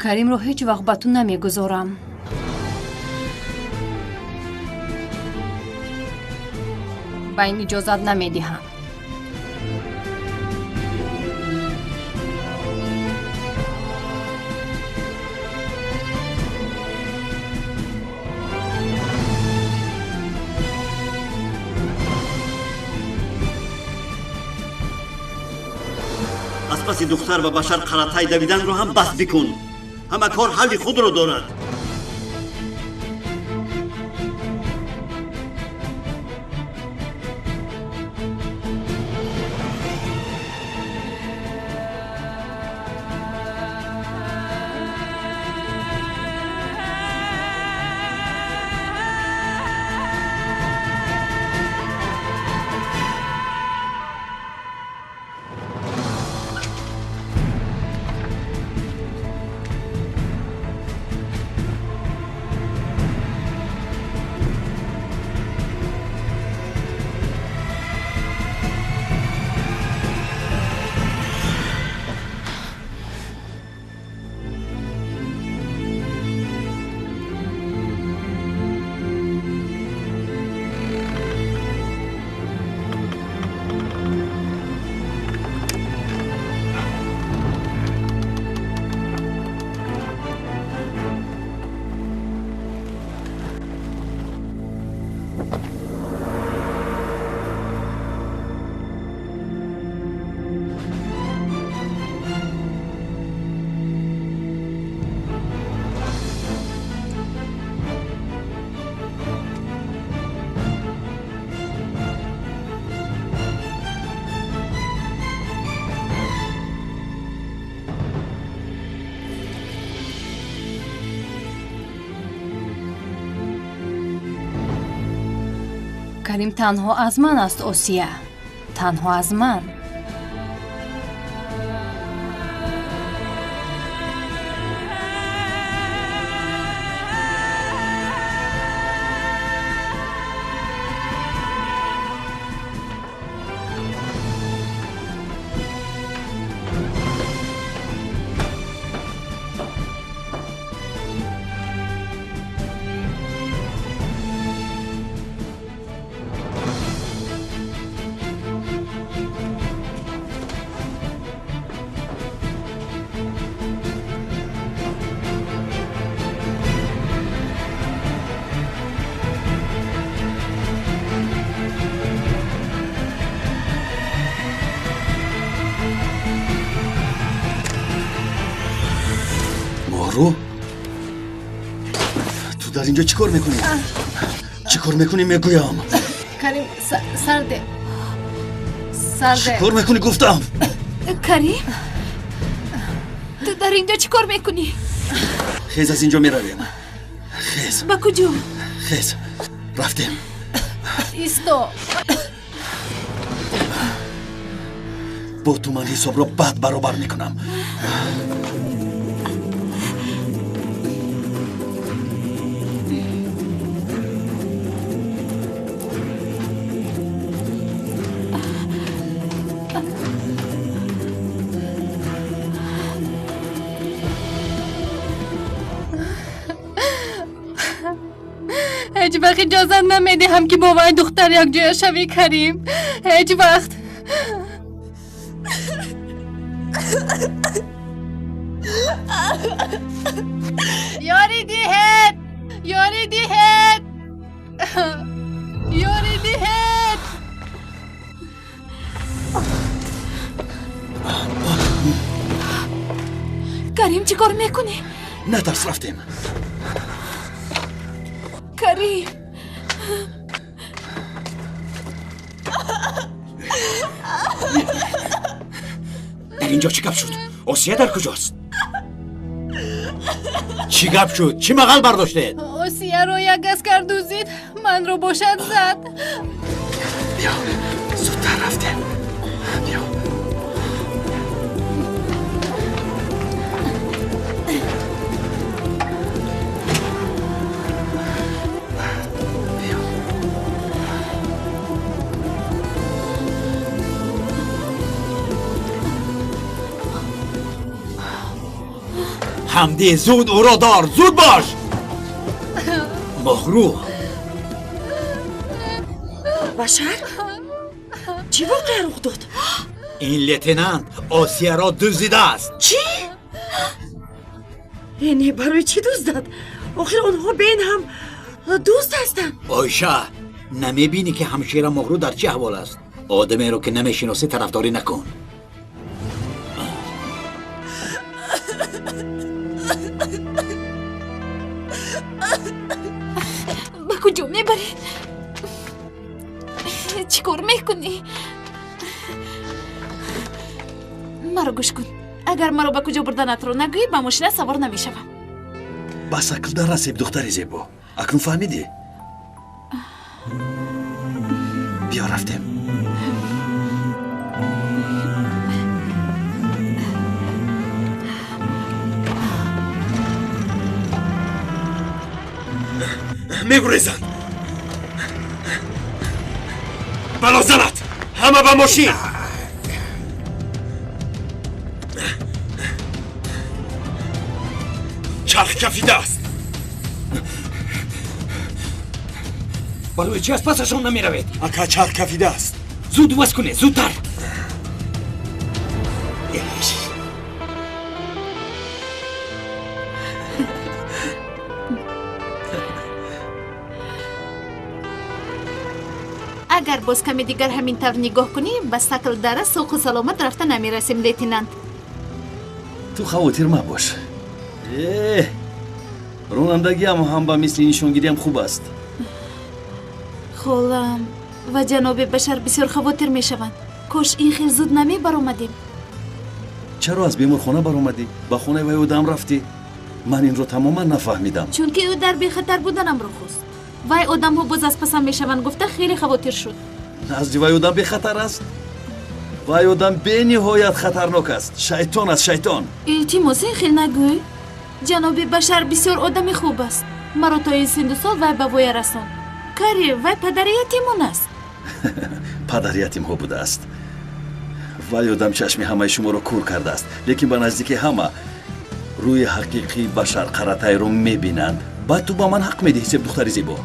каримро ҳеҷ вақт ба ту намегузорам. ба ин иҷозат намедиҳам. аз паси духтар ва башар қаратай давиданро ҳам бас бикун. ҳама кор ҳалли худро дорад. карим танҳо аз ман аст осия, танҳо аз ман. تو در اینجا چیکار میکنی؟ چیکار میکنی میگویم؟ کریم سرده چیکار میکنی گفتم؟ کریم تو در اینجا چی کار میکنی؟ خیز از اینجا میرویم. خیز با کجا؟ خیز رفتیم. ایستو با تو من حساب را بد برابر میکنم. هیچ وقت اجازت نمیدی هم که با من دختر یک جای شوی کریم. هیچ وقت. یاری دیهت یاری دیهت یاری دیهت. کریم چی کار میکنی؟ نترس رفتیم. کریم در اینجا چی گپ شد؟ آسیه در کجاست؟ چی گپ شد؟ چی مقال برداشته؟ آسیه رو یک اسکر دوزید من رو باشد زد. بیا زودتر رفتیم. بیا حمدی زود او را دار، زود باش. مغرو بشر چی واقعا رخ داد؟ این لتنانت آسیه را دزدیده است. چی؟ یعنی برای چی دزدد؟ آخر آنها بین هم دوست هستند. آیشه نمیبینی که همشیر مغرو در چه احوال است؟ آدمی رو که نمیشناسی طرفداری نکن. با کجا میبری؟ چی کار میکنی؟ مرا گوش کن. اگر مرا با کجا بردنت رو نگویی با ماشین سوار نمیشوم. بس عقل در رسیب دختر زیبا. اکنون فهمیدی؟ بیا رفتیم. میگریزند. بلا زنت همه به ماشین. چرخ کفیده است. برای چی از پسشون نمی روید؟ اکا چرخ کفیده است. زود وز کنه، زودتر. اگر باز کمی دیگر همین طور نگاه کنی به سکل دره سوق و سلامت رفته نمیرسیم لیتنانت. تو خواطر مباش. رانندگی هم با مثل این شونگیری هم خوب است. خولم و جناب بشر بسیار خواطر میشوند. کاش این خیلی زود نمی برآمدیم. چرا از بیمار خانه برآمدی؟ با خونه وی آدم رفتی؟ من این رو تماما نفهمیدم. چون که او در بی خطر بودنم رو خواست. وای آدم ها باز از پسم میشوند گفته خیلی خواطر شد. نزدی وی آدم بی خطر است؟ وی آدم به نهایت خطرناک است. شیطان است، شیطان. التماس خیلی نگوی. جناب بشر بسیار آدم خوب است. مرا تا این سن سال وای به وای رساند. کاری وای پدر یتیمون است. پدر یتیم ها بوده است. وی آدم چشم همه شما رو کور کرده است. لیکن به نزدیک همه روی حقیقی بشر قراتای رو میبینند. بعد تو با من حق میدی حساب دختر زیبا.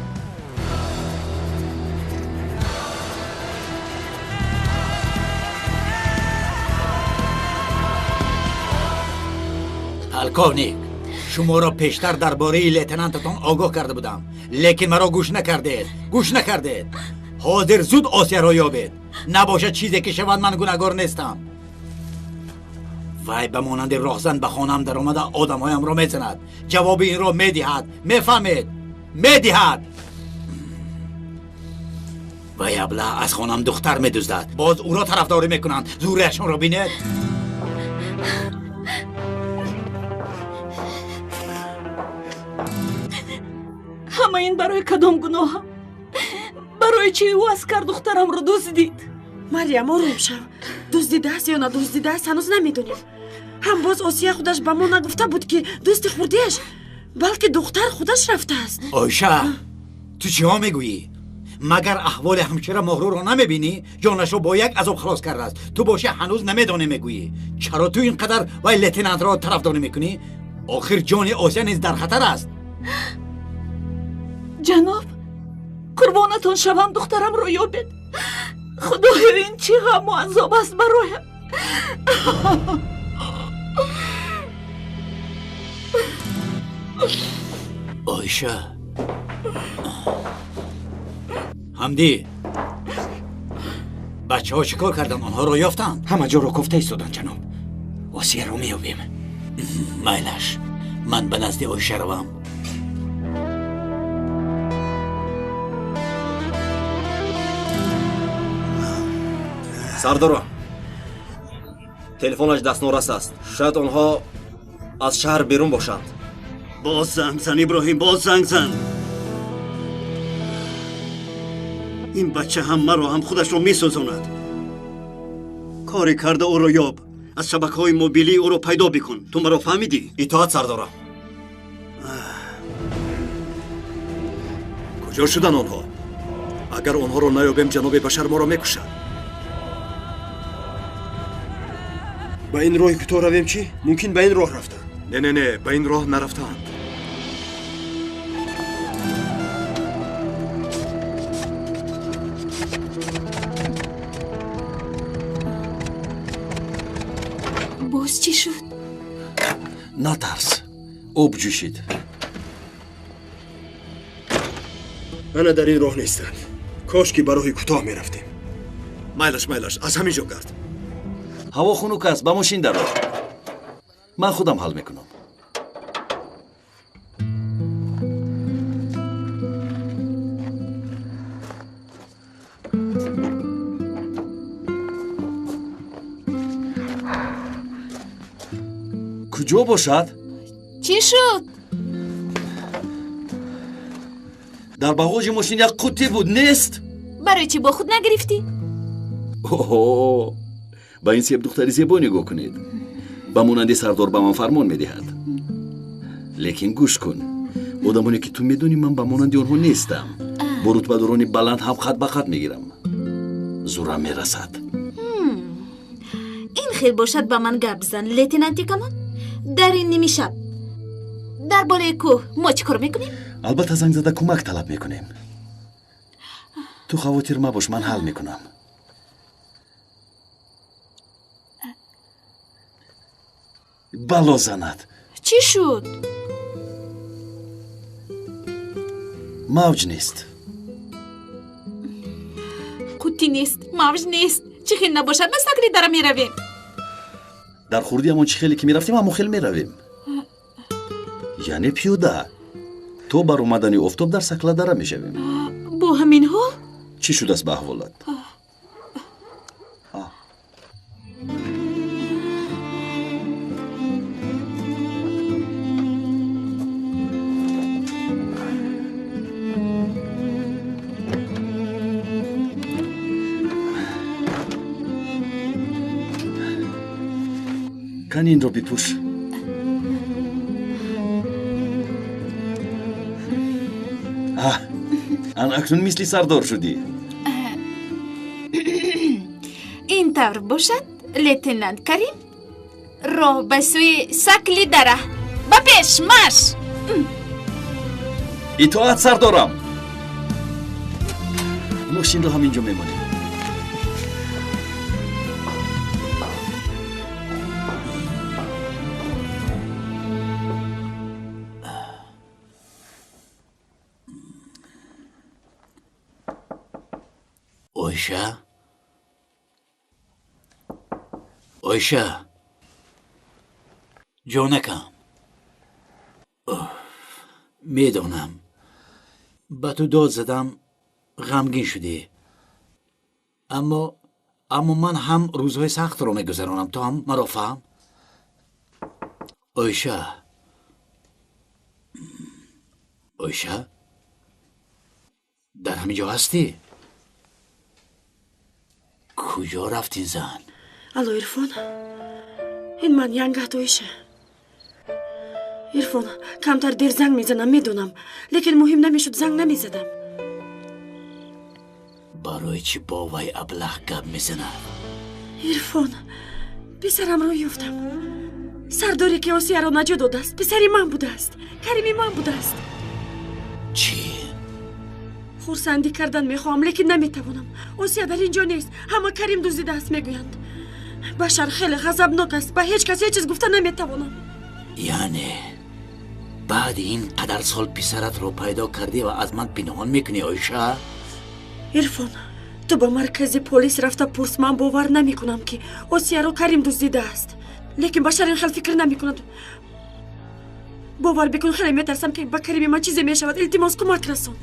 پالکونیک، شما را پیشتر درباره لیتنانتتان آگاه کرده بودم، لیکن مرا گوش نکردید. حاضر زود آسیه را یابید. نباشد چیزی که شود من گناهکار نیستم. وای به مانند راهزن به خانم در آمده آدمهایم را میزند. جواب این را میدهد. میفهمید؟ میدهد. وای ابله از خانم دختر میدزدد. باز او را طرفداری میکنند. زورشان را بینید. همه این برای کدام گناه؟ برای چی او اسکر دخترم رو دزدید؟ مریم آروم شو. دزدیده است یا ندزدیده است هنوز نمیدونیم. هم باز آسیه خودش به ما نگفته بود که دوست خوردیش، بلکه دختر خودش رفته است. آیشه تو چی ها میگویی؟ مگر احوال همشیره مغرور را نمیبینی؟ جانشو با یک عذاب خلاص کرده است. تو باشه هنوز نمیدانی میگویی. چرا تو اینقدر وای لتینانت را طرفداری میکنی؟ آخر جان آسیه نیز در خطر است. جناب قربانتون شوم دخترم رو یابید. خدایا این چی غم و عذاب است برایم. آیشه حمدی بچه ها چیکار کردن؟ آنها را یافتند؟ همه جا را کفته ایستادن جناب. آسیه رو میابیم. میلش من به نزد آیشه روم. سردارا تلفنش دستنورست است. شاید آنها از شهر بیرون باشند. باز زنگ زن ابراهیم، باز زنگ زن. این بچه هم مرا هم خودش رو میسوزاند. کاری کرده او رو یاب. از شبکه‌های موبیلی او رو پیدا بکن. تو مرا فهمیدی؟ اطاعت سردارا. کجا شدن آنها؟ اگر آنها رو نیابیم جناب بشر ما را میکشد. با این راه که تو رویم چی؟ ممکن به این راه رفتن. نه به این راه نرفتند. باز چی شد؟ نترس. آب جوشید. انا در این راه نیستن. کاش که برای کوتاه میرفتیم. میلش از همینجا گرد. هوا خنک است. با ماشین درآ. من خودم حل میکنم. کجا باشد؟ چی شد؟ در باغوش ماشین یک قوطی بود. نیست؟ برای چی با خود نگرفتی؟ اوه، با این سیب دختری زیبا نگاه کنید. با مانند سردار به من فرمان میدهد. لیکن گوش کن. آدمانی که تو میدونی من با مانند آنها نیستم. با رتبه‌داران بلند هم خط به خط میگیرم. زورم میرسد. این خیلی باشد با من گپ بزن لتینانتی کمان. در این نیمی شب در بالای کوه ما چی کار میکنیم؟ البته زنگ زده کمک طلب میکنیم. تو خواطر مباش، من حل میکنم. بلا زند. چی شد؟ موج نیست. قوطی نیست، موج نیست. چی خیلی نباشد ما سکری در میرویم. در خوردی همون چی خیلی که میرفتیم همون خیلی میرویم. یعنی پیوده. تو بر اومدنی افتاب در سکله داره میشویم. با همین حال؟ چی شده است به احوالت؟ کن این رو بپوش. ان اکنون مثل سردار شدی. این طور باشد لتینانت کریم راه به سوی سکلی دره. با پیش ماش. اطاعت سردارم. ماشین رو همینجا میمانیم. آیشه جانکم میدونم به تو داد زدم غمگین شدی اما من هم روزهای سخت رو میگذرانم تو هم مرا فهم آیشه در همینجا هستی؟ کجا رفتین زن؟ الو عرفان این من ینگت آیشه عرفان کمتر دیر زنگ میزنم میدونم لیکن مهم نمیشد زنگ نمیزدم برای چی با وی ابله گپ میزنه؟ عرفان پسرم رو یافتم سرداری که آسیه را نجات داده است پسری من بوده است کریمی من بوده است چی؟ خورسندی کردن میخواهم لیکن نمیتوانم آسیه در اینجا نیست همه کریم دزدیده است میگویند بشر خیلی غضبناک است به هیچ کس هیچ چیز گفته نمیتوانم یعنی بعد این قدر سال پسرت رو پیدا کردی و از من پنهان میکنی آیشه؟ عرفان تو با مرکز پلیس رفته پرس من باور نمی کنم که آسیه رو کریم دزدیده است لیکن بشر این خیلی فکر نمی کند باور بکن خیلی میترسم که با کریم من چیزی میشود التماس کمک رسون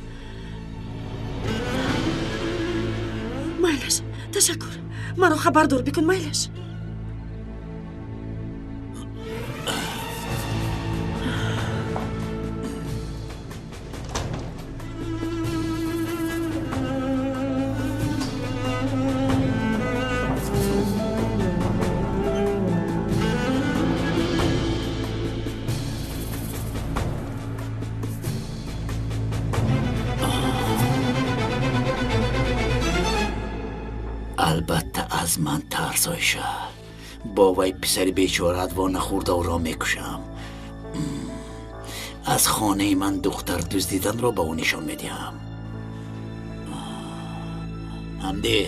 مایلش تشکر مرا خبردار بکن مایلش البته از من ترس آیشه با وی پسر بیچارت و نخورده و را میکشم از خانه من دختر دزدیدن را به او نشان میدیم حمدی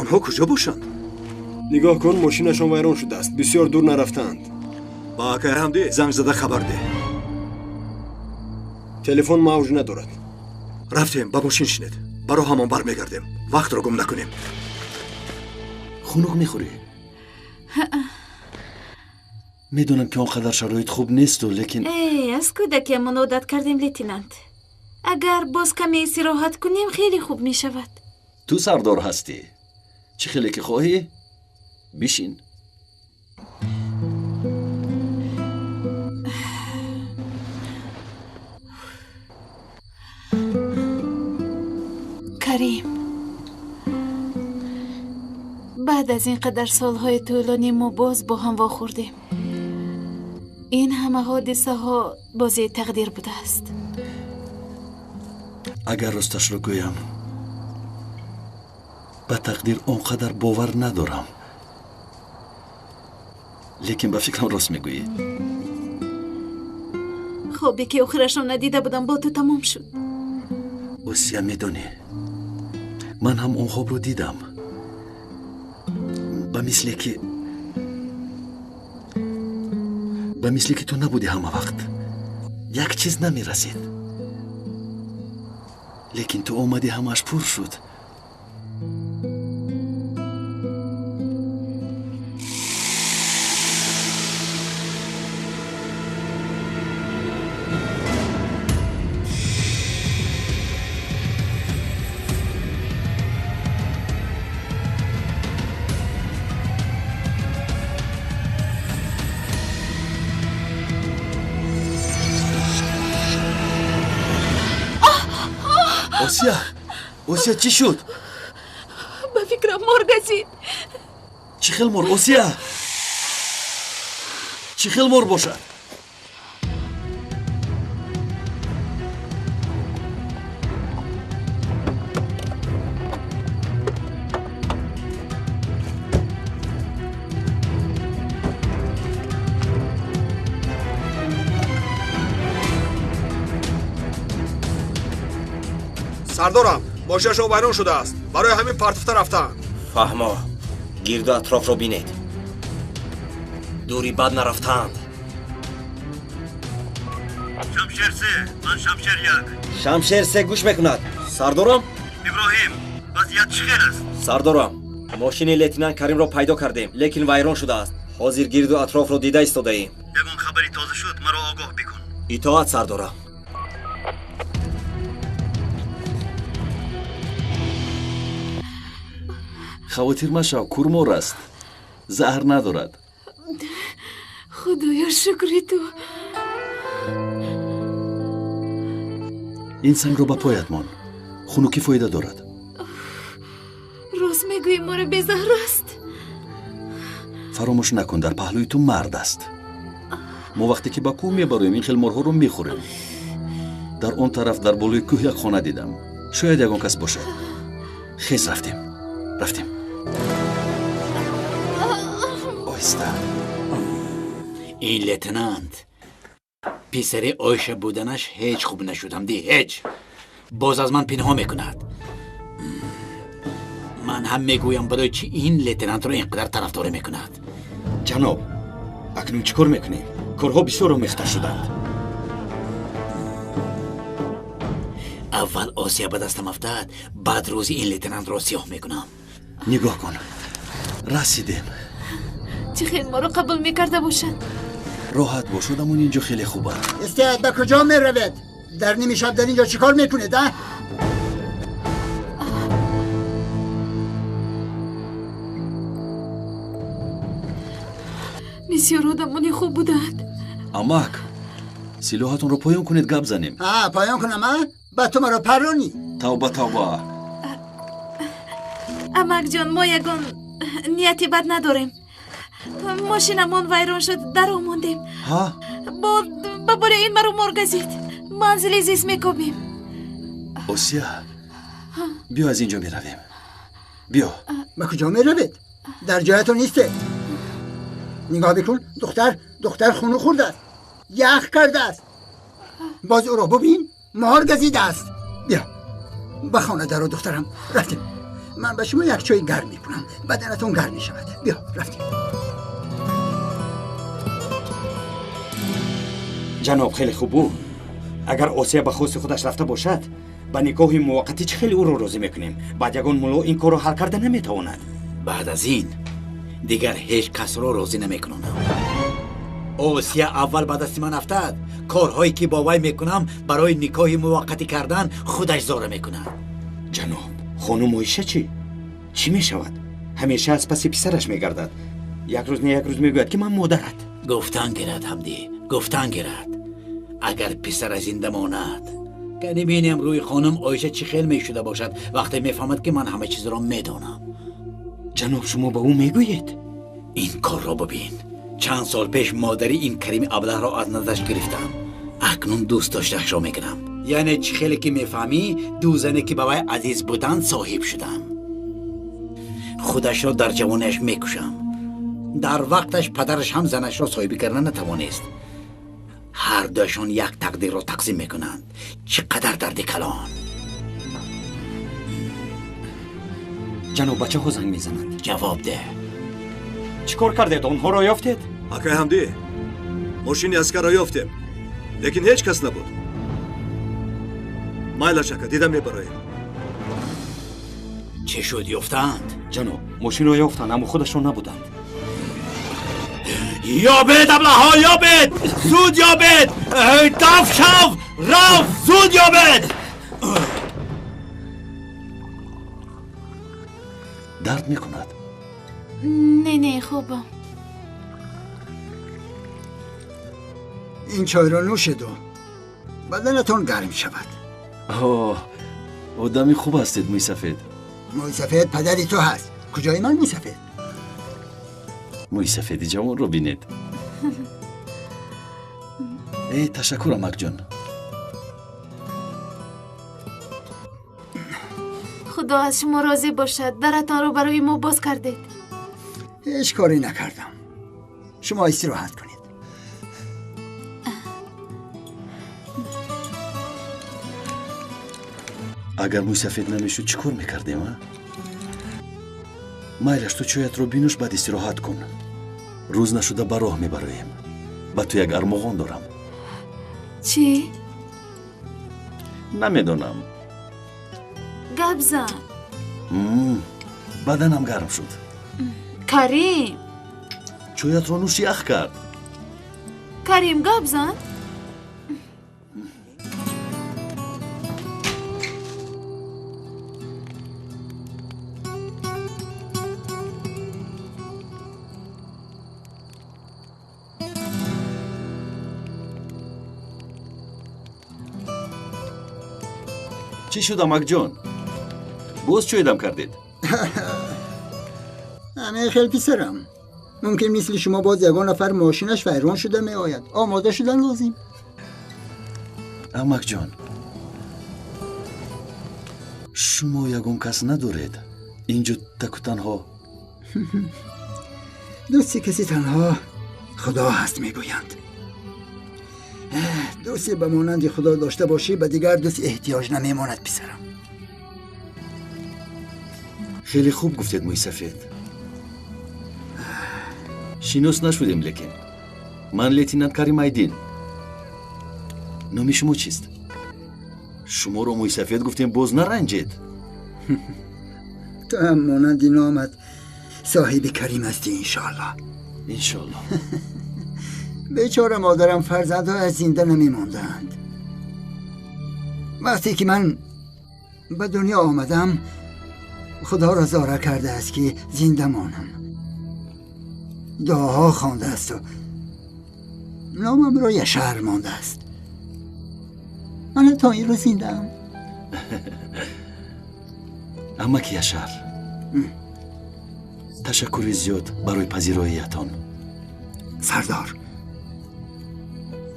آنها کجا باشند؟ نگاه کن ماشینشان ویران شده است بسیار دور نرفتند با آقای حمدی زنگ زده خبر ده تلفن موج ندارد رفتیم با ماشین شنید برا همان برمیگردیم وقت رو گم نکنیم خنک میخوری؟ میدونم که اونقدر شرایط خوب نیست و لیکن از کودکی من عادت کردیم لیتینانت اگر باز کمی استراحت کنیم خیلی خوب می شود تو سردار هستی چی خیلی که خواهی؟ بشین کریم بعد از این قدر سالهای طولانی ما باز با هم واخوردیم این همه حادثه ها بازی تقدیر بوده است اگر راستش رو گویم به تقدیر اونقدر باور ندارم لیکن به فکرم راست میگویی خوابی که آخرش رو ندیده بودم با تو تمام شد اوسیا میدونی من هم اون خواب رو دیدم به مثلی که تو نبودی همه وقت یک چیز نمیرسید لیکن تو اومدی همش پر شد اوسیا چی شد؟ به فکرم مرد ازید چی خیل مر اوسیا چی خیل مر باشد سردارم бошиашон вайрон шудааст. барои ҳамин партофта рафтаанд. фаҳмо гирду атрофро бинед. дури бад нарафтаанд. шамшерсе ман шамшер як. шамшерсе гӯш мекунад. Сардорам? иброҳим вазъият чӣ хел аст? Сардорам, мошини лейтенант Каримро пайдо кардем, лекин вайрон шудааст. ҳозир гирду атрофро дида истодаем. ягон хабари тоза шуд маро огоҳ бикун. итоат сардорам. хавотир машав, курмор аст. заҳр надорад. худоё шукри ту. ин сангро ба поят мон. хунукӣ фоида дорад. рост мегӯӣ моро безаҳр аст. фаромӯш накун, дар паҳлӯи ту мард аст. мо вақте ки ба кӯҳ мебароем ин хел морҳоро мехӯрем. дар он тараф дар болои кӯҳ як хона дидам. шояд ягон кас бошад. хез рафтем. оҳиста. ин лейтенант писари ойша буданаш ҳеҷ хуб нашудамди, ҳеҷ. боз аз ман пинҳо мекунад. ман ҳам мегӯям барои чӣ ин лейтенантро инқадар тарафдорӣ мекунад. ҷаноб, акнун чӣ кор мекунем? корҳо бисёр омехта шуданд. аввал осия ба дастам афтад, баъд рӯзи ин лейтенантро сиёҳ мекунам. нигоҳ кун. расидем. чӣ хел моро қабул мекарда бошад? роҳат бош, одамон инҷо хеле хубанд. استاد به کجا میروید؟ در نیمه شب در اینجا چیکار میکنید؟ بسیار آدمانی خوب بودند. амак, силоҳатонро поён кунед, гап занем. پایان کنم ها؟ با تو مرا پرونی. тавба тавба. амак ҷон, мо ягон нияти бад надорем. мошинамон вайрон шуд, дар омондем. ҳа? ба бори ин маро мор газид. манзили зист мекобем. осия, биё аз инҷо меравем. биё. به کجا میروید؟ در جایتون نیسته. نگاه بکن، دختر خونو خورده است. یخ کرده است. باز او را ببین، مار گزیده است. بیا به خانه درو دخترم. رفتیم. من به شما یک چای گرم میکنم، بدنتون گرم میشود. بیا رفتیم. ҷаноб, хеле хуб буд. агар осия ба хости худаш рафта бошад, ба никоҳи муваққатӣ чӣ хеле ӯро розӣ мекунем? баъд ягон мулло ин корро ҳал карда наметавонад. баъд аз ин дигар ҳеҷ касро розӣ намекунонам. осия аввал ба дасти ман афтад. корҳое ки бо вай мекунам барои никоҳи муваққатӣ кардан худаш зора мекунад. ҷаноб, хонум оиша чӣ мешавад? ҳамеша аз паси писараш мегардад. як рӯз не як рӯз мегӯяд ки ман модарат. гуфтан гирад ҳамдӣ, гуфтан гирад. агар писара зинда монад, кани бинем рӯи хонум оиша чӣ хел мешуда бошад вақте мефаҳмад ки ман ҳама чизро медонам. ҷаноб, шумо ба ӯ мегӯед? ин корро бубин. чанд сол пеш модари ин карими аблаҳро аз назарш гирифтам. акнун дӯст доштаашро мегирам. яъне чӣ хеле ки мефаҳмӣ, ду зане ки ба вай азиз буданд соҳиб шудам. худашро дар ҷавонияш мекушам. дар вақташ падараш ҳам занашро соҳибӣ карда натавонист. ҳар дуашон як тақдирро тақсим мекунанд. чӣ қадар дарди калон. ҷаноб, бачаҳо занг мезананд. ҷавоб де. чӣ кор кардед? онҳоро ёфтед? акай ҳамдӣ, мошини аскарро ёфтем, лекин ҳеҷ кас набуд. майлаш ака, дида мебароем. чӣ шуд, ёфтаанд? ҷаноб, мошинро ёфтанд, аммо худашон набуданд. ёбед аблаҳо, ёбед! зуд ёбед! даф шав! раф! зуд ёбед! дард мекунад? не хубам. این چای را نوشیدو. بدنتون گرم شود. одами хуб ҳастед, мӯйсафед. مویسفید پدری تو هست. کجای من مویسفید؟ мӯйсафеди ҷавонро бинед. ташаккур, амакҷон. خدا از شما راضی باشد. درتان رو برای ما باز کردید. هیچ کاری نکردم. شما استراحت کنید. агар мӯйсафед намешуд чӣ кор мекардем? майлаш, ту чоятро бинӯш, баъд истироҳат кун. рӯз нашуда ба роҳ мебароем. ба ту як армоғон дорам. чӣ? намедонам. гап зан. баданам гарм шуд. карим, чоятро нӯш ях кард. карим, гап зан. чӣ шуд амакҷон? боз чойдам кардед? خیلی پسرم ممکن مثل شما باز یگان نفر ماشینش ویران شده می آید. آماده شدن لازم. амакҷон, шумо ягон кас надоред инҷо таку танҳо? دوستی کسی تنها خدا هست میگویند. دوستی به مانند خدا داشته باشی به دیگر دوست احتیاج نمیماند پسرم. خیلی خوب گفتید مویسفید. شینوس نشدیم لیکن من لیتینانت کریم ایدین. نامی شما چیست؟ شما رو مویسفید گفتیم باز نرنجید. تو هم مانند نامت صاحب کریم هستی انشالله. انشالله. بیچاره مادرم فرزندها از زنده نمیماندند. وقتی که من به دنیا آمدم خدا را زاره کرده است که زنده مانم. دعاها خوانده است و نامم را یشار مانده است. من تا این رو زنده ام. اما که یشار تشکر زیاد برای پذیراییتان. سردار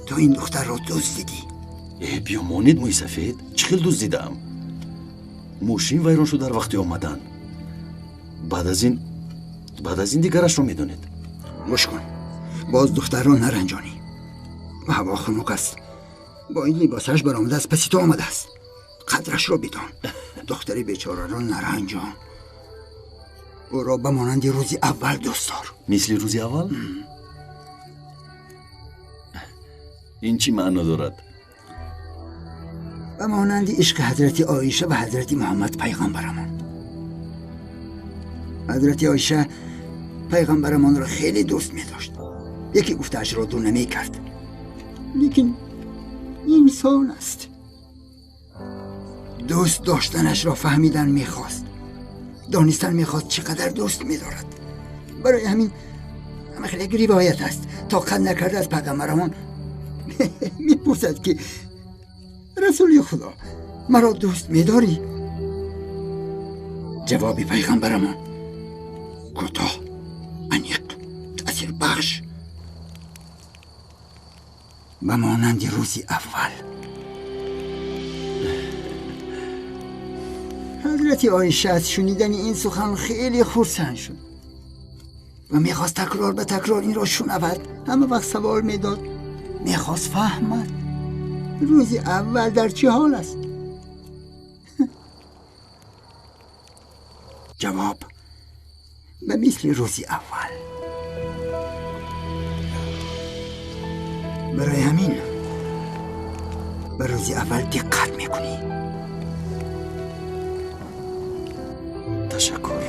تو این دختر را دزدیدی؟ بیامانید موی سفید. چه خیلی دزدیدم؟ موشین ویران شد در وقتی آمدن. بعد از این دیگرش رو میدونید. گوش کن، باز دختر را نرنجانی. هوا خنک است. با این لباسش برآمده است، پس تو آمده است. قدرش را بدان. دختری بیچاره را نرنجان. او را به مانند روزی اول دوست دار. مثل روزی اول؟ این چی معنا دارد؟ به مانند عشق حضرت عایشه و حضرت محمد پیغمبرمان. حضرت عایشه پیغمبرمان را خیلی دوست می داشت. یکی گفته‌اش را دو نمی کرد. لیکن انسان است. دوست داشتنش را فهمیدن می خواست. دانستن می خواست چقدر دوست می دارد. برای همین خیلی یک روایت است. تا قد نکرده از پیغمبرمان می پرسد که رسول خدا مرا دوست می داری؟ جواب پیغمبرمان کوتاه، عمیق، تأثیر بخش، به مانند روزی اول. حضرت عایشه از شنیدن این سخن خیلی خرسند شد و میخواست تکرار به تکرار این را شنود. همه وقت سوال میداد، میخواست فهمد روزی اول در چه حال است. جواب به مثل روزی اول. برای همین به روزی اول دقت میکنی. تشکر.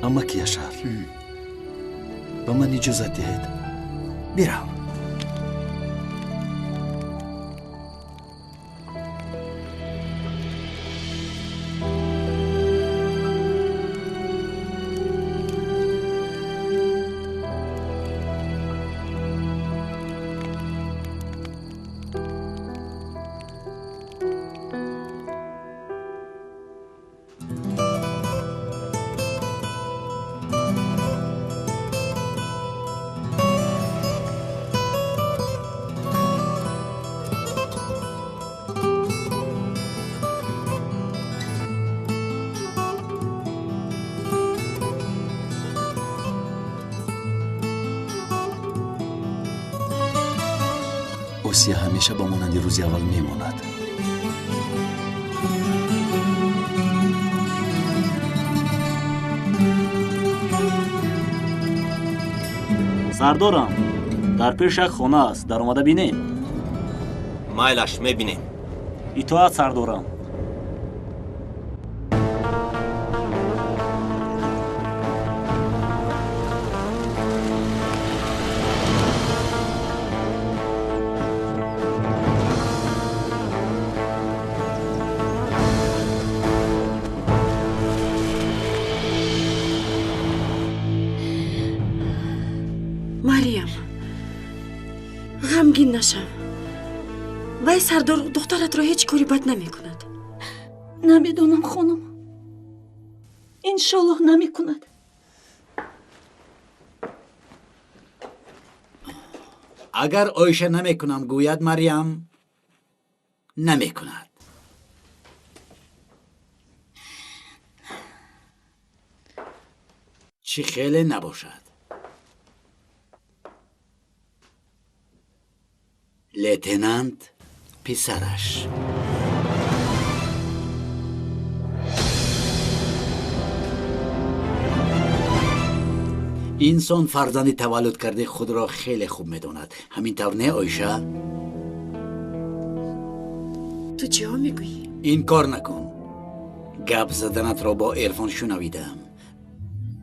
اما که یشار به من اجازت دهید. برو. آسیا همیشه با مانند روز اول میماند. سردارم در پیش یک خانه است، در اومده بینیم. مایلش میبینیم. اطاعت سردارم. مریم غمگین نشو. وای سردار دخترت را هیچ کاری بد نمی کند. نمیدونم خانم. انشالله نمی کند. اگر آیشه نمی کنم گوید مریم نمی کند. چی خیلی نباشد. لیتنانت پسرش انسان فرزندی تولد کرده خود را خیلی خوب میداند. همینطور نه آیشه؟ تو چی ها میگویی؟ این کار نکن. گپ زدنت را با عرفان شنویدم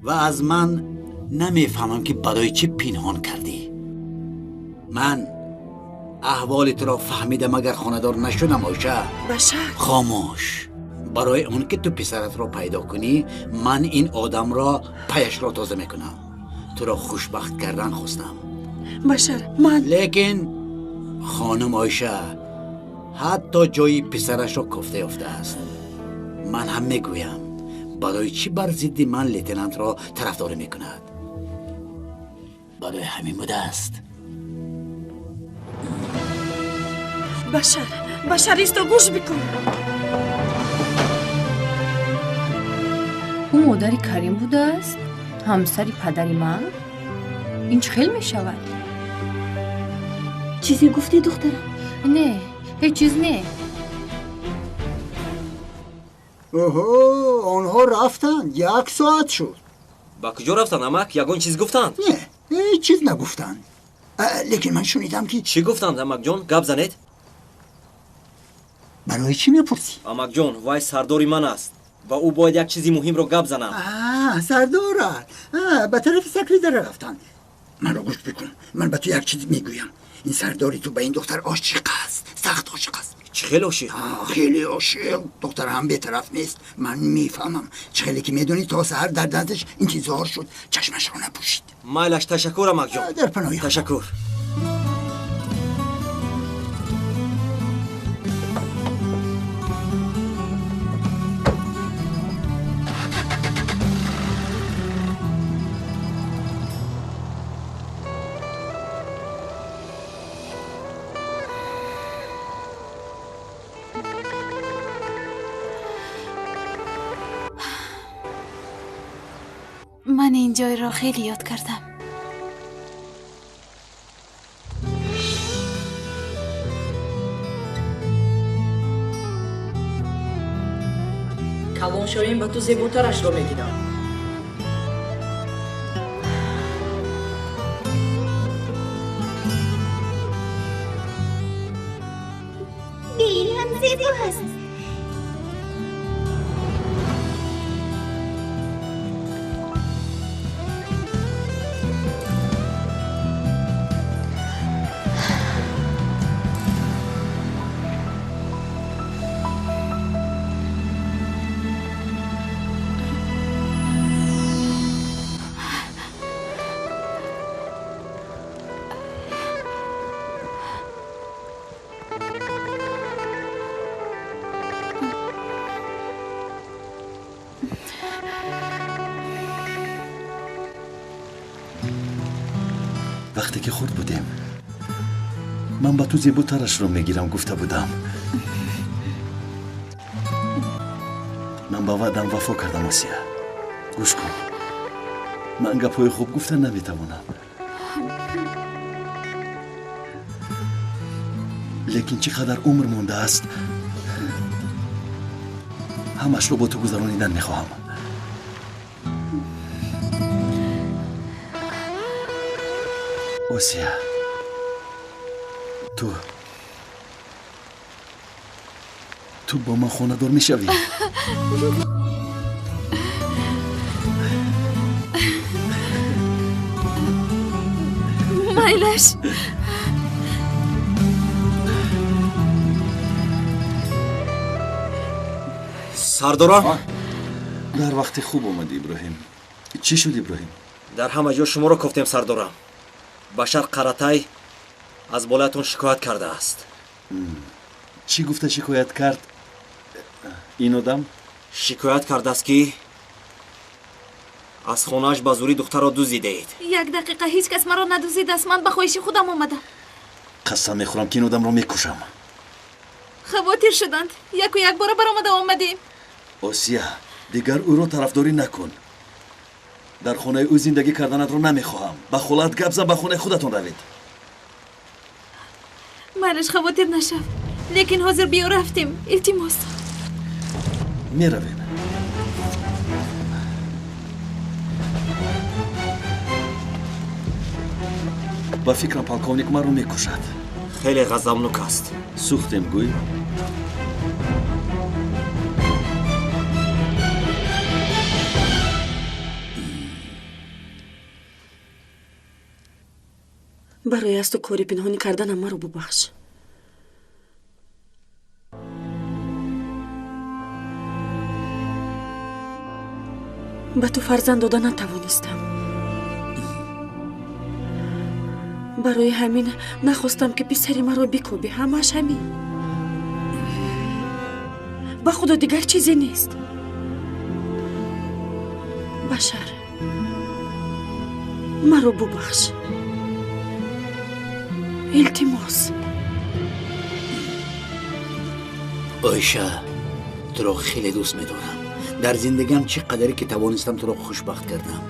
و از من نمیفهمم که برای چی پنهان کردی. من احوالت را فهمیدم اگر خاندار نشدم آیشه. بشر خاموش. برای اون که تو پسرت را پیدا کنی من این آدم را پیش را تازه میکنم. تو را خوشبخت کردن خواستم. بشر من لیکن خانم آیشه حتی جای پسرش را کفته یافته است. من هم میگویم برای چی بر ضد من لیتنانت را طرفداری میکند؟ برای همین بوده است. بشر ایستا گوش بکن. او مادری کریم بوده است؟ همسری پدری من؟ این چه خیلی می شود؟ چیزی گفتی دخترم؟ نه هیچ چیز نه. اوهو آنها رفتن. 1 ساعت شد. با کجا رفتن امک؟ یگان چیز گفتند؟ نه هیچ چیز نگفتن. لیکن من شنیدم که چی گفتند امک جان؟ گپ زنید؟ برای چی میپرسی؟ امک جان وای سرداری من است و او باید یک چیزی مهم رو گپ زنم. سردارت. به طرف سکری در رفتن. من رو گوش بکن. من به تو یک چیز میگویم. این سرداری تو به این دختر عاشق است. سخت عاشق است. چه خیلی عاشق؟ خیلی عاشق. دختر هم به طرف نیست. من میفهمم. چه خیلی که میدونی تا سحر در دستش این چیزها شد. چشمش رو نپوشید. مایلش تشکر امک جان. در پناهی خدا. تشکر. من این جای را خیلی یاد کردم. کلان شویم با تو زیباترش را میگیرم. این هم زیبا هست. وقتی که خورد بودیم من با تو زیباترش رو میگیرم گفته بودم. من با وعدم وفا کردم آسیا. گوش کن. من گپای خوب گفتن نمیتوانم. лекин чӣ қадар умр мондааст ҳамашро бо ту гузаронидан мехоҳам. осия, ту бо ман хонадор мешавӣ? майлаш. сардорон, дар вақти хуб омадӣ иброҳим. чӣ шуд иброҳим? дар ҳама ҷо шуморо гуфтем сардорам. башар қаратай аз болаятон шикоят кардааст. чӣ гуфта шикоят кард ин одам? шикоят кардааст ки аз хонааш ба зурӣ духтарро дуздидаед. як дақиқа ҳеҷ кас маро надуздидааст. ман ба хоҳиши худам омадам. қасам мехӯрам ки ин одамро мекушам. хавотир шуданд. яку як бора баромада омадем. осия, дигар ӯро тарафдорӣ накун. дар хонаи ӯ зиндагӣ карданатро намехоҳам. ба холат гап зан, ба хонаи худатон равед. майлаш, хавотир нашав. лекин ҳозир биё рафтем. илтимос. меравем. ба фикрам полковник маро мекушад. хеле ғазабнук аст. сӯхтем гӯй. барои аз ту кори пинҳонӣ карданам маро бубахш. ба ту фарзанд дода натавонистам. барои ҳамин нахостам ки писари маро бикӯбӣ. ҳамаш ҳамин. ба худо дигар чизе нест. башар, маро бубахш. илтимос. ойша, туро хеле дӯст медорам. дар зиндагиам чӣ қадаре ки тавонистам туро хушбахт кардам,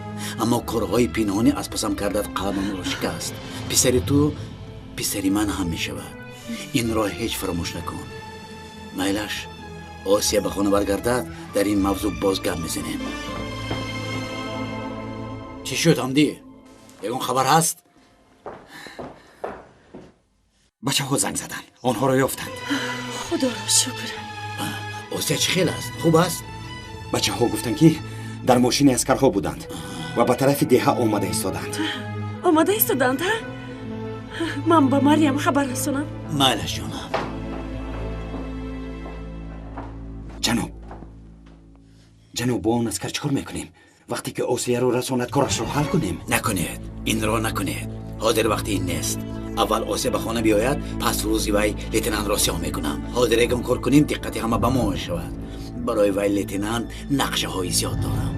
аммо корҳои пинҳонӣ аз пасам кардат қалбамро шикаст. писари ту писари ман ҳам мешавад. инро ҳеҷ фаромӯш накун. майлаш, осия ба хона баргардад, дар ин мавзӯъ боз гап мезанем. чӣ шуд ҳамдӣ? ягон хабар ҳаст? бачаҳо занг заданд. онҳоро ёфтанд. худоро шукр. осия чӣ хел аст? хуб аст? бачаҳо гуфтанд ки дар мошини аскарҳо буданд ва ба тарафи деҳа омада истоданд. омада истоданд, ҳа? ман ба марьям хабар расонам. майлаш ҷонам. ҷаноб, бо он аскар чӣ кор мекунем? вақте ки осияро расонад, корашро ҳал кунем. накунед, инро накунед. ҳозир вақти ин нест. аввал осия ба хона биёяд, пас рӯзи вай лейтенантро сиёҳ мекунам. ҳозир ягон кор кунем, диққати ҳама ба мо мешавад. барои вай лейтенант нақшаҳои зиёд дорам.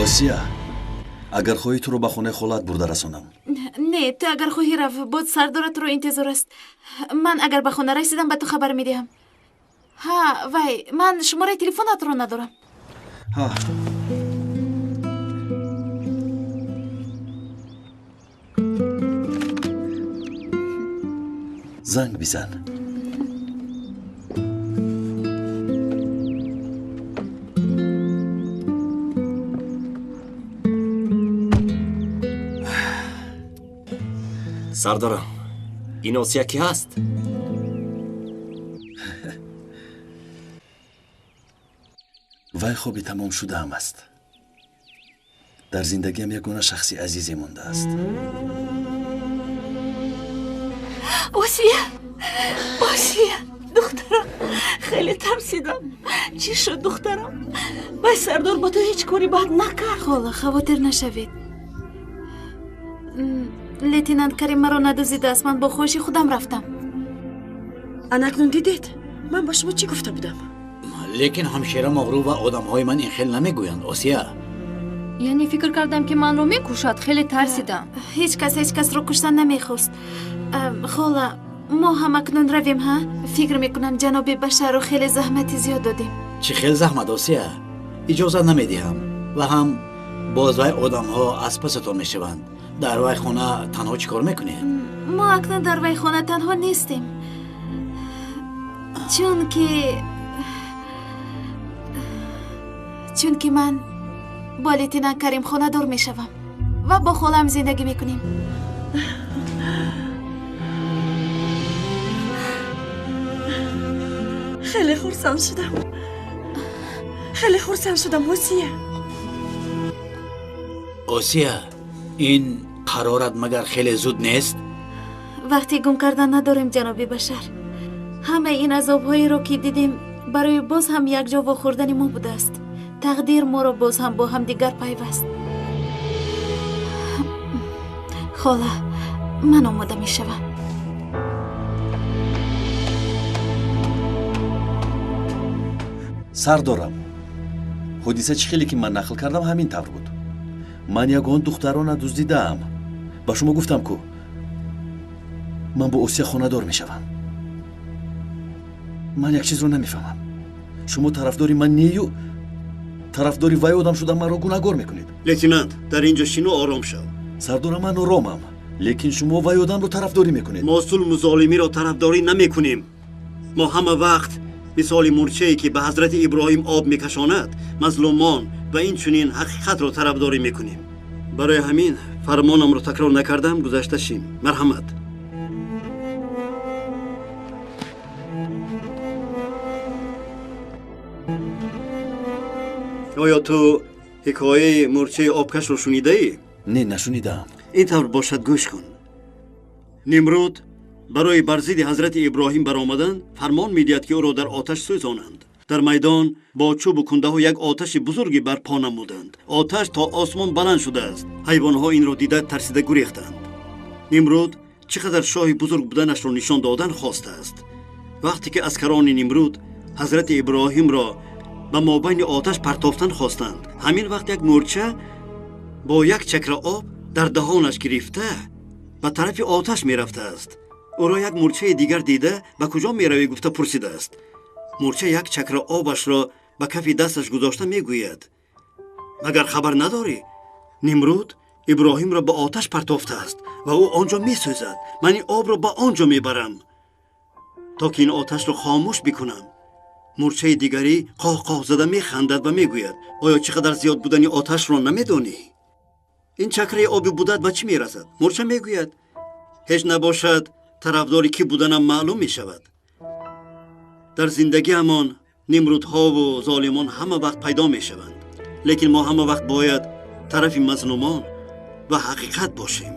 осия, агар хоҳӣ туро ба хонаи холат бурда расонам. не, ту агар хоҳӣ рав, боз сардора туро интизор аст. ман агар ба хона расидам, ба ту хабар медиҳам. ҳа, вай, ман шумораи телефонатро надорам. ҳа. занг бизан. сардорам, ин осия ки ҳаст? вай хоби тамом шудаам аст. дар зиндагиам ягона шахси азизе мондааст. осия, осия, духтарам, хеле тарсидам. чӣ шуд духтарам? вай сардор ба ту ҳеҷ кори бад накард? хола, хавотир нашавед. лейтенант карим маро надӯзидааст. ман бо хоҳиши худам рафтам. анакнун дидед? ман ба шумо чӣ гуфта будам? лекин ҳамшира моғру ва одамҳои ман ин хел намегӯянд. осия, яъне фикр кардам ки манро мекушад. хеле тарсидам. ҳеҷ касро куштан намехост. хола, ما هم اکنون رویم ها؟ فکر میکنم جناب بشر رو خیلی زحمت زیاد دادیم. چی خیلی زحمت آسیا؟ اجازه نمیدیم و هم باز وای آدم ها از پستون میشوند. در وای خونه تنها چی کار میکنی؟ ما اکنون در وای خونه تنها نیستیم، چون که من با لتینان کریم خانه دار میشوم و با خالم زندگی میکنیم. خیلی خورسند شدم آسیا، این قرارت مگر خیلی زود نیست؟ وقتی گم کردن نداریم جناب بشر. همه این عذابهایی رو که دیدیم برای باز هم یک جا خوردن ما بوده است. تقدیر ما رو باز هم با هم دیگر پیوست. خاله، من آماده می شوم. سردارم، حدیثه چی خیلی که من نقل کردم همین طور بود. من یگان دختران دزدیدم. با شما گفتم که من با اوسیا خانه دار می شوم. من یک چیز رو نمیفهمم. شما طرفداری من نیو، طرفداری وای آدم شدم من رو گناهگار میکنید. لتینانت، در اینجا شینو آرام شو. سردار من آرامم، لیکن شما وای آدم رو طرفداری میکنید. ما ظلم ظالمی رو طرفداری نمیکنیم. ما همه وقت مثال مورچه‌ای که به حضرت ابراهیم آب میکشاند، مظلومان و این چنین حقیقت رو طرفداری میکنیم. برای همین فرمانم رو تکرار نکردم. گذشته شیم. مرحمت. آیا تو حکایه مورچه آبکش رو شنیده ای؟ نه، نشنیدم. این طور باشد گوش کن. نمرود برای بر ضد حضرت ابراهیم برآمدن فرمان میدهد که او را در آتش سوزانند. در میدان با چوب و کنده ها یک آتش بزرگی بر پا نمودند. آتش تا آسمان بلند شده است. حیوانها این را دیده ترسیده گریختند. نمرود چقدر شاه بزرگ بودنش را نشان دادن خواسته است. وقتی که عسکران نمرود حضرت ابراهیم را به مابین آتش پرتافتن خواستند، همین وقت یک مورچه با یک چکر آب در دهانش گرفته به طرف آتش می رفته است. او را یک مورچه دیگر دیده به کجا می روی گفته پرسیده است. مورچه یک چکر آبش را به کف دستش گذاشته می گوید مگر خبر نداری نمرود ابراهیم را به آتش پرتافته است و او آنجا می سوزد. من این آب را به آنجا می برم تا که این آتش را خاموش بکنم. مورچه دیگری قاه قاه زده می خندد و می گوید آیا چقدر زیاد بودن آتش را نمی دانی؟ این چکره آبی بودد به چی می رسد؟ مورچه می گوید هیچ نباشد طرفداری کی بودنم معلوم می شود. در زندگی همان نمرودها و ظالمان همه وقت پیدا می شوند، لیکن ما همه وقت باید طرف مظلومان و حقیقت باشیم.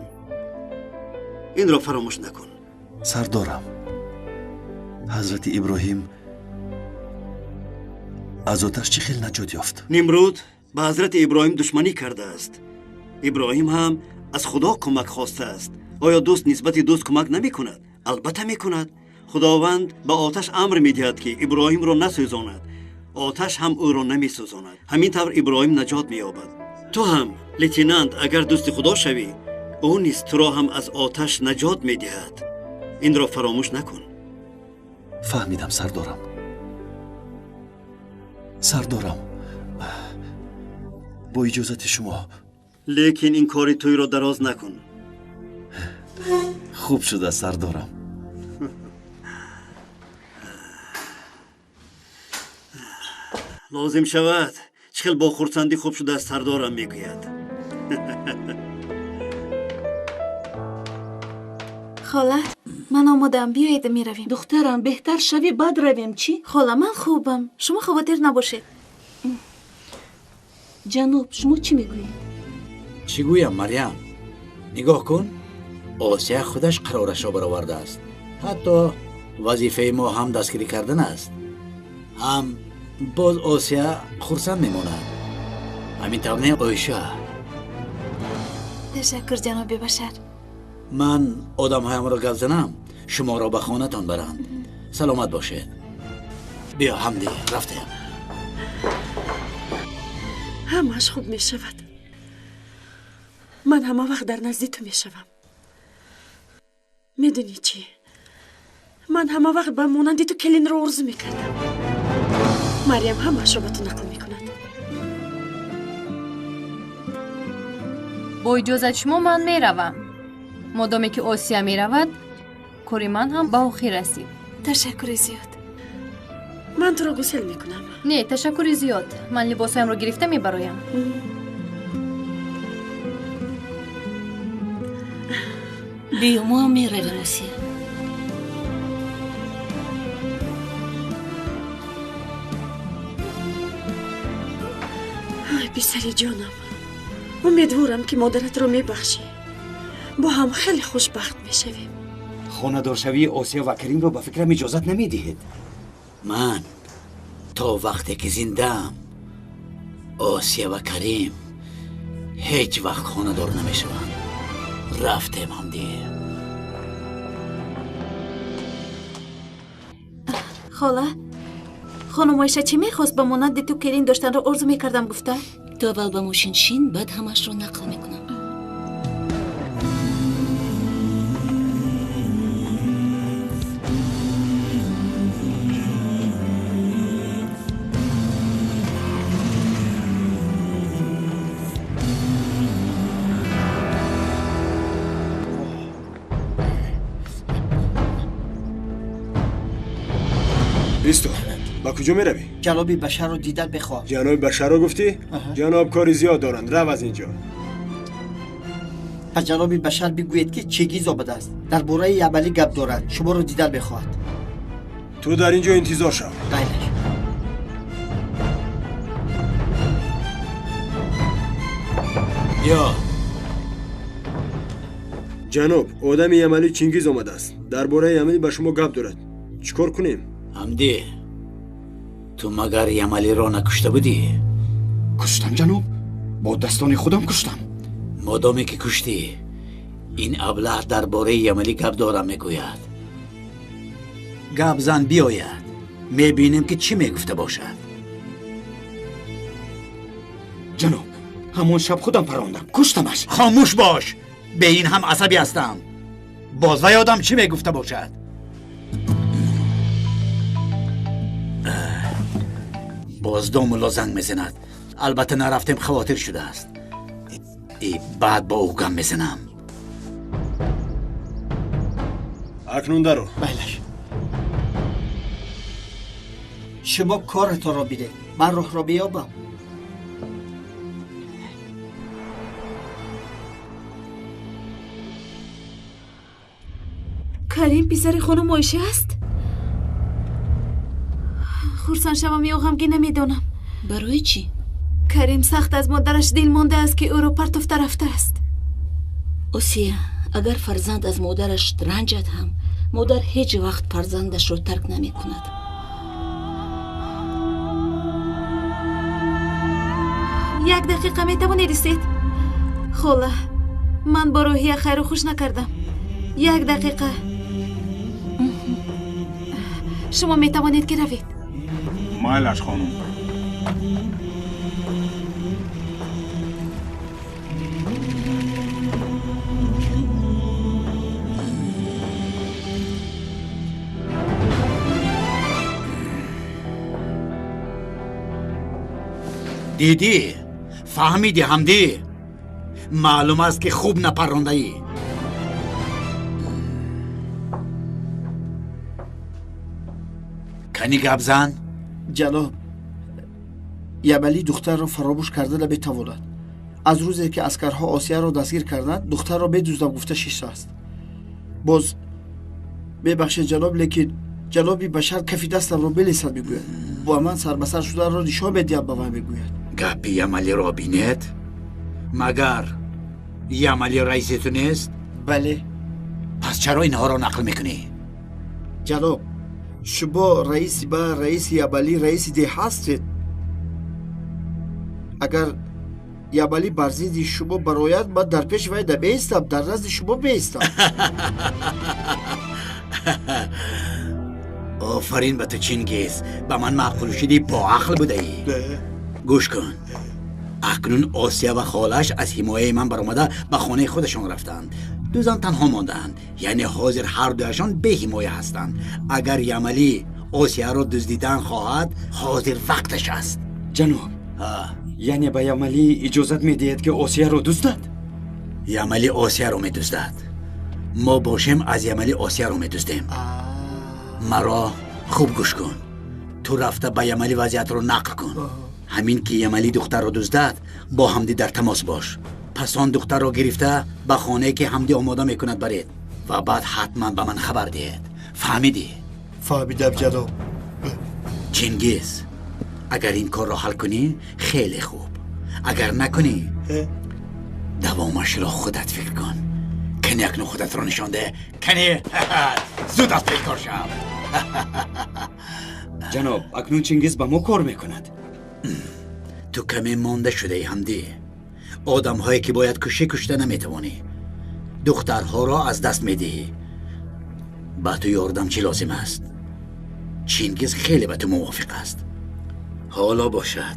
این را فراموش نکن. سردارم، حضرت ابراهیم از آتش چی خیلی نجات یافت؟ نمرود به حضرت ابراهیم دشمنی کرده است. ابراهیم هم از خدا کمک خواسته است. آیا دوست نسبت دوست کمک نمی کند؟ البته می کند. خداوند به آتش امر می دهد که ابراهیم را نسوزاند. آتش هم او را نمی سوزاند. همین طور ابراهیم نجات می یابد. تو هم لتینانت اگر دوست خدا شوی، او نیز تو را هم از آتش نجات می دهد. این را فراموش نکن. فهمیدم سردارم. سردارم، با اجازت شما. لیکن این کاری توی را دراز نکن. خوب شده سردارم. لازم شود چخیل با خورسندی خوب شده سردارم میگوید. خاله، من آمادم، بیایید می رویم. دخترم بهتر شوی بعد رویم. چی؟ خاله من خوبم، شما خواطر نباشید. جناب شما چی میگویید؟ چی گویم مریم؟ نگاه کن، آسیا خودش قرارش را برآورده است. حتی وظیفه ما هم دستگیری کردن است. هم باز آسیا خرسند میماند. همین طور نه آیشا؟ تشکر جناب بشر. من آدم هایم را گل زنم شما را به خانه تان برند. سلامت باشید. بیا حمدی رفتیم. همش خوب می شود. من همه وقت در نزد تو می شوم. میدونی چی؟ من همه وقت به مانند تو کلین رو آرزو میکردم. مریم همش رو به تو نقل میکند. با اجازت شما من میروم. مادامی که آسیا میرود کوریمان هم به آخر رسید. تشکر زیاد. من تو رو گسل میکنم. نه تشکر زیاد. من لباسایم رو گرفته میبرایم. بیا ما هم میرویم آسیا. پسری جانم، امیدوارم که مادرت رو میبخشی. با هم خیلی خوشبخت میشویم. خانه‌دارشوی آسیا و کریم رو به فکرم اجازت نمیدهید. من تا وقتی که زنده‌ام آسیا و کریم هیچ وقت خانه‌دار نمیشوند. رفتیم هم دیگه. خاله خانم عایشه چی میخواست به مانند تو کلین داشتن رو آرزو میکردم گفته؟ تو اول به ماشین شین بعد همش رو نقل میکنم. بیستو با کجا میروی؟ جناب بشر رو دیدن بخواه. جناب بشر رو گفتی؟ جناب کاری زیاد دارند، رو از اینجا. پس جناب بشر بگوید که چگیز آمده است. در باره عملی گپ دارد. شما رو دیدن بخواهد. تو در اینجا انتظار شو. بله. یا جناب آدمی عملی چنگیز آمده است. در باره عملی به شما گپ دارد. چیکار کنیم؟ حمدی تو مگر یملی را نکشته بودی؟ کشتم جناب، با دستان خودم کشتم. مادامی که کشتی این ابله درباره یملی گپ دارم میگوید. گپ زن بیاید میبینیم که چی میگفته باشد. جناب همون شب خودم پراندم، کشتمش. خاموش باش، به این هم عصبی هستم. باز و یادم چی میگفته باشد. باز دوملا زنگ میزند. البته نرفتیم خواطر شده است. بعد با او گم میزنم. اکنون درو. بله. شما کارتان را بیده. من راه را بیابم. کریم پسر خانم عایشه است؟ خورسان شوم یا غمگی نمیدانم. برای چی؟ کریم سخت از مادرش دل مانده است که او را پرتفته رفته است. آسیا اگر فرزند از مادرش رنجد هم مادر هیچ وقت فرزندش رو ترک نمی کند. یک دقیقه می توانید رسید؟ خاله من با روحی خیر و خوش نکردم. یک دقیقه شما می توانید که روید. مایلش خانم. دیدی؟ فهمیدی حمدی؟ معلوم است که خوب نپرانده ای. کنی گپ زن؟ جناب یملی دختر را فراموش کرده نمیتواند. از روزی که عسکرها آسیا را دستگیر کردند دختر را بدزدم گفته 6 است. باز ببخشید جناب، لیکن جنابی بشر کفی دستم را بلیسد میگوید. با من سر به سر شده را نشان بدیم به من میگوید. گپی یملی را بینید؟ مگر یملی رئیس تو نیست؟ بله. پس چرا اینها را نقل میکنی؟ جناب شما رئیس با رئیس یملی رئیس ده هستید. اگر یملی بر ضد شما برآید من در پیش وی نمیایستم، در نزد شما میایستم. آفرین به تو چینگیز، به من معقول شدی، با عقل بوده ای. گوش کن، اکنون آسیا و خالش از حمایه من برآمده به خانه خودشان رفتند. دوزان تنها ماندند، یعنی حاضر هر دوشان به حمایه هستند. اگر یملی آسیا را دزدیدن خواهد حاضر وقتش است. جناب یعنی به یملی اجازت میدهید که آسیا را دزدد؟ یملی آسیا را میدزدد، ما باشیم از یملی آسیا را میدزدیم. مرا خوب گوش کن، تو رفته به یملی وضعیت رو نقل کن. همین که یملی دختر رو دزدد با حمدی در تماس باش. پس آن دختر رو گرفته به خانه که حمدی آماده میکند برید و بعد حتما به من خبر دهید. فهمیدی؟ فهمیدم جناب. چنگیز، اگر این کار رو حل کنی خیلی خوب، اگر نکنی دوامش را خودت فکر کن. کنی اکنون خودت رو نشان ده. کنی زود از پیکار شم. جناب اکنون چنگیز با ما کار میکند. تو کمی مانده شده ای حمدی. آدم هایی که باید کشته نمیتوانی. دخترها را از دست میدهی. با تو یاردم چی لازم است؟ چنگیز خیلی با تو موافق است. حالا باشد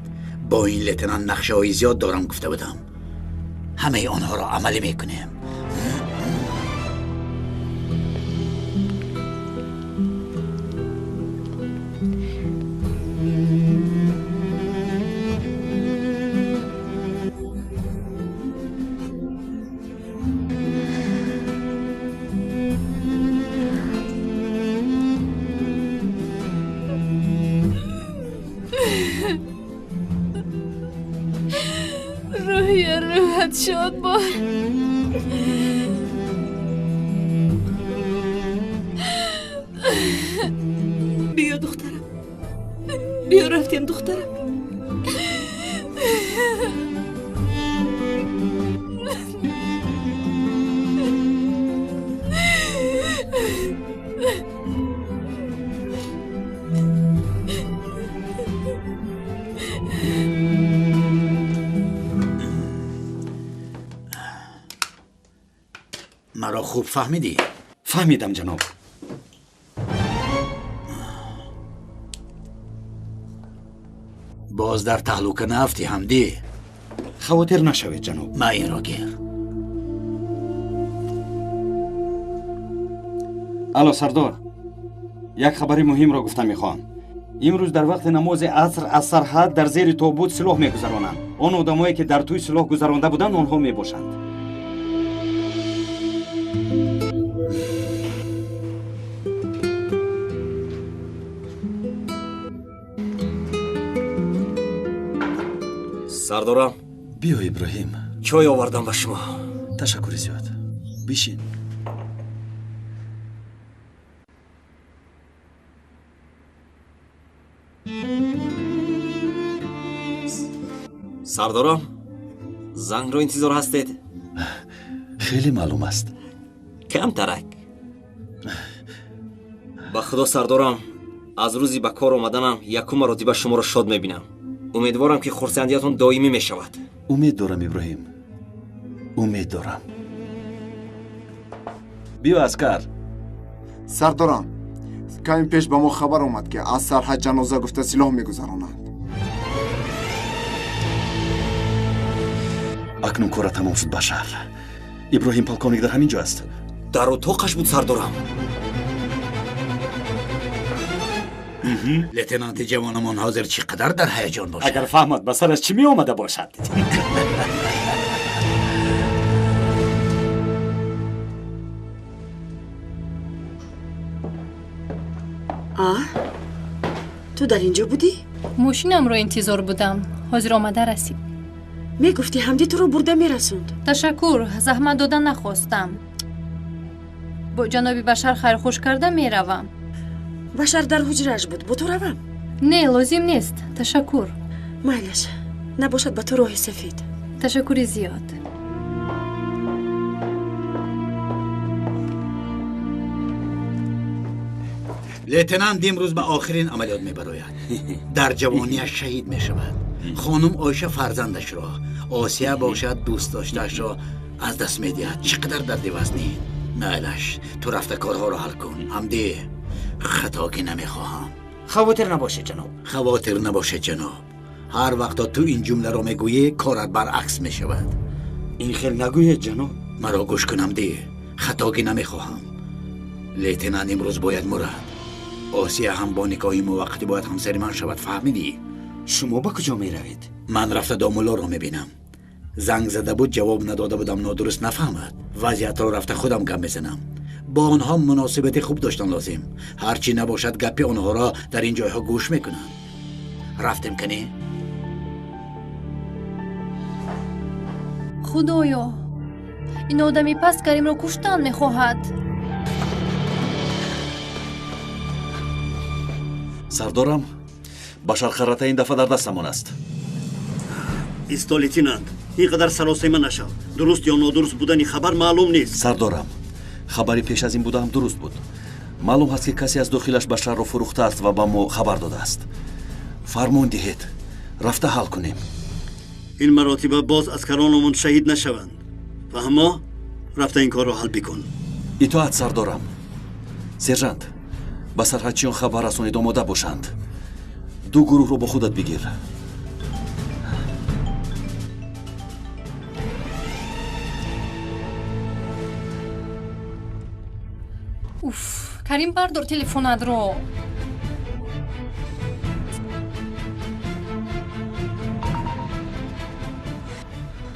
با این لتنان نقشه های زیاد دارم گفته بودم، همه آنها را عملی میکنیم. روحت شاد بار. بیا دخترم، بیا رفتیم دخترم. مرا خوب فهمیدی؟ فهمیدم جناب. باز در تهلوکه نفتی حمدی؟ خاطر نشوید جناب. ما این را گیر. الو سردار، یک خبری مهم را گفتم میخوام. امروز در وقت نماز عصر از سرحد در زیر تابوت سلاح میگذرانند. آن آدمایی که در توی سلاح گذرانده بودند آنها میباشند. سردارم بیا ابراهیم، چای آوردم به شما. تشکر زیاد. بشین. سردارم زنگ رو انتظار هستید؟ خیلی معلوم است. کم ترک. با خدا سردارم از روزی به کار آمدنم یکم مراتبه شما را شاد میبینم. امیدوارم که خرسندیتون دائمی می شود. امید دارم ابراهیم، امید دارم. بیا اسکر. سردارم کمی پیش به ما خبر اومد که از سرحد جنازه گفته سلاح میگذرانند. اکنون کار تمام شد بشر. ابراهیم پالکونیک در همین جا است. در اتاقش بود سردارم. لتنانت جوانمان حاضر چقدر در هیجان باشد. اگر فهمد به سرش چی می آمده باشد. تو در اینجا بودی؟ ماشینم رو انتظار بودم. حاضر آمده رسید. میگفتی حمدی تو رو برده میرسوند. تشکر، زحمت دادن نخواستم. با جنابی بشر خیر خوش کرده میروم. بشر در حجرش بود، با تو روم. نه لازم نیست، تشکر. مایلش نباشد به تو راه سفید. تشکر زیاد. لتنانت امروز به آخرین عملیات میبراید. در جوانیش شهید میشود. خانم آیشه فرزندش را، آسیا باشد دوست داشتهش را از دست میدهد. چقدر درد وزنی. مایلش تو رفته کارها رو حل کن. حمدی خطا که نمیخواهم. خواطر نباشه جناب. خواطر نباشه جناب. هر وقت تو این جمله رو میگویی کارت برعکس میشود. این خیلی نگوید جناب. مرا گوش کن حمدی. خطاگی نمیخواهم. لیتنان امروز باید مرد. آسیا هم با نکاح موقتی باید همسر من شود، فهمیدی؟ شما با کجا می روید؟ من رفته دامولا رو میبینم. زنگ زده بود جواب نداده بودم، نادرست نفهمد. وضعیت رو رفته خودم گم بزنم. با آنها مناسبت خوب داشتن لازم. هرچی نباشد گپ آنها را در این جایها گوش میکنن. رفتم کنی؟ خدایا این آدمی پس کریم رو کشتن میخواهد. سردارم، بشار خراته این دفعه در دستمان است. ایستا لیتینانت، اینقدر سراسیمه نشو. درست یا نادرست بودن خبر معلوم نیست. سردارم، خبری پیش از این بوده هم درست بود. معلوم هست که کسی از داخلش بشار رو فروخته است و با ما خبر داده است. فرمون دهید، رفته حل کنیم. این مراتبه باز از کرانمون شهید نشوند. فهما؟ رفته این کار رو حل بکن. اطاعت سردارم. سرجانت، به سرحدچیان خبر رسانید آماده باشند. 2 گروه رو با خودت بگیر. اوف، کریم بردار تلفنت رو.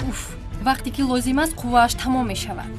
اوف، وقتی که لازم است قوهش تمام می شود.